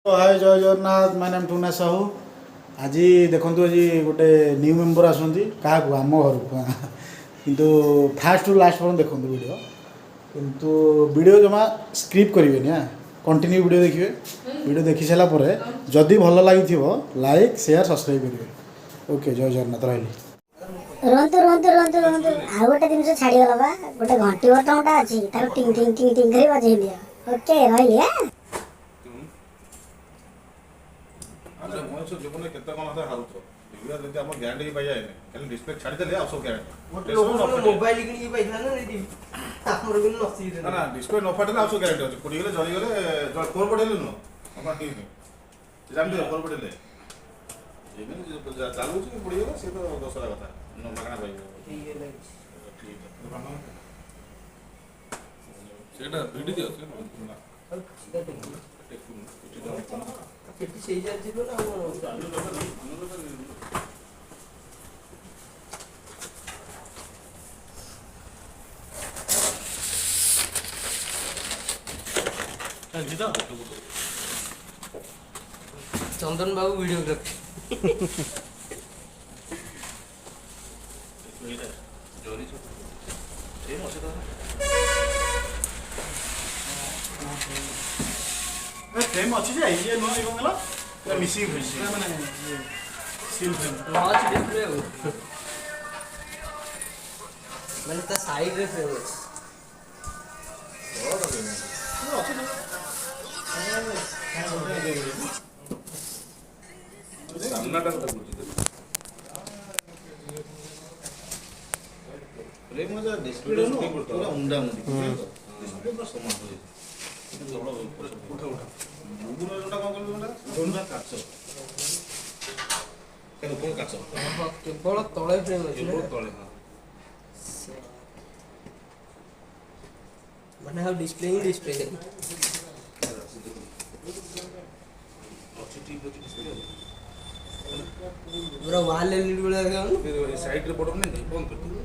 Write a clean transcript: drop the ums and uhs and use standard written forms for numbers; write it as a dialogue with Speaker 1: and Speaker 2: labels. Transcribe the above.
Speaker 1: हाय जय Jagannath my name tuna Sahu आज देखु आज गोटे न्यू मेंबर आसती क्या आम घर किंतु फास्ट टू लास्ट पर्यटन देखो वीडियो किंतु वीडियो जमा स्क्रिप्ट करेंगे हाँ कंटिन्यू वीडियो देखिए वीडियो देखी सारापर जदि भल लगी लाइक शेयर सब्सक्राइब करेंगे ओके जय जगन्नाथ रही
Speaker 2: रुहतु रुहतु रुहतु रुहतु आउ गोटे जिन छाड़गला बा गोटे घंटी बर्तनटा अच्छी टिंग टिंग टिंग टिंग कर बजे दिया ओके रही है
Speaker 3: ଆମେ ମଣିଷ ଜୀବନରେ କେତେ କ'ଣ କଥା ହାରୁଛ ଏଗୁଡ଼ା ଯଦି ଆମ ଗ୍ୟାରେଣ୍ଟି ପାଇଯାଏନି ଖାଲି ଡିସପ୍ଲେ ଛାଡ଼ିଦେଲେ ଆଉ ସବୁ ଗ୍ୟାରେଣ୍ଟି
Speaker 4: ମୋବାଇଲ କିଣିକି ପାଇଥିଲା ନା ଏଇଠି ଆମର କିନ୍ତୁ ନସିବି
Speaker 3: ନା ନା ଡିସପ୍ଲେ ନ ଫାଟିଲେ ଆଉ ସବୁ ଗ୍ୟାରେଣ୍ଟି ଅଛି ପୋଡ଼ିଗଲେ ଜଳିଗଲେ କୋର ପଡ଼ିଲେ ନୁହଁ ଆପଣ ଠିକ୍ ନାହିଁ ଜାଣିଥିବେ କୋର ପଡ଼ିଲେ ଏମିତି ଚାଲୁଛି ପୋଡ଼ିଗଲେ ସେ ତ ଦଶରା କଥା ମାଗଣା ପାଇବ ସେଇଟା ଭିଡ଼ି ଦିଅ
Speaker 4: ସେଇ ଯିବ ନା चंदन बाबू वीडियोग्राफी
Speaker 1: फ्रेम अच्छी जे ये नुआ कौन गला पूरा मिसिंग फ्रेम माने सील फ्रेम
Speaker 4: लॉन्च डिस्प्ले मैंने ता साइड रे फ्रेम
Speaker 3: ସାମ୍ନାଟା फ्रेम मजा डिस्प्ले पूरा उंडा मुंडी डिस्प्ले पूरा समान हो उठा उठा मुଗୁର ଯୋଉଟା କଣ କହିଲୁ ଯୋଉଟା କାଚ କେନ କୋନ କାଚ
Speaker 4: केवल तळे फ्रेम ଅଛି
Speaker 3: କେବଳ ତଳେ ହଁ
Speaker 4: ମାନେ ଆଉ ଡିସପ୍ଲେ ହିଁ ଡିସପ୍ଲେ
Speaker 3: ଅଛି ଠିକ ଅଛି ଡିସପ୍ଲେ
Speaker 4: पूरा वॉल एलईडी वाला देखा
Speaker 3: ସାଇଡ ରେ ପଡୁନି ବନ୍ଦ କରିଦେ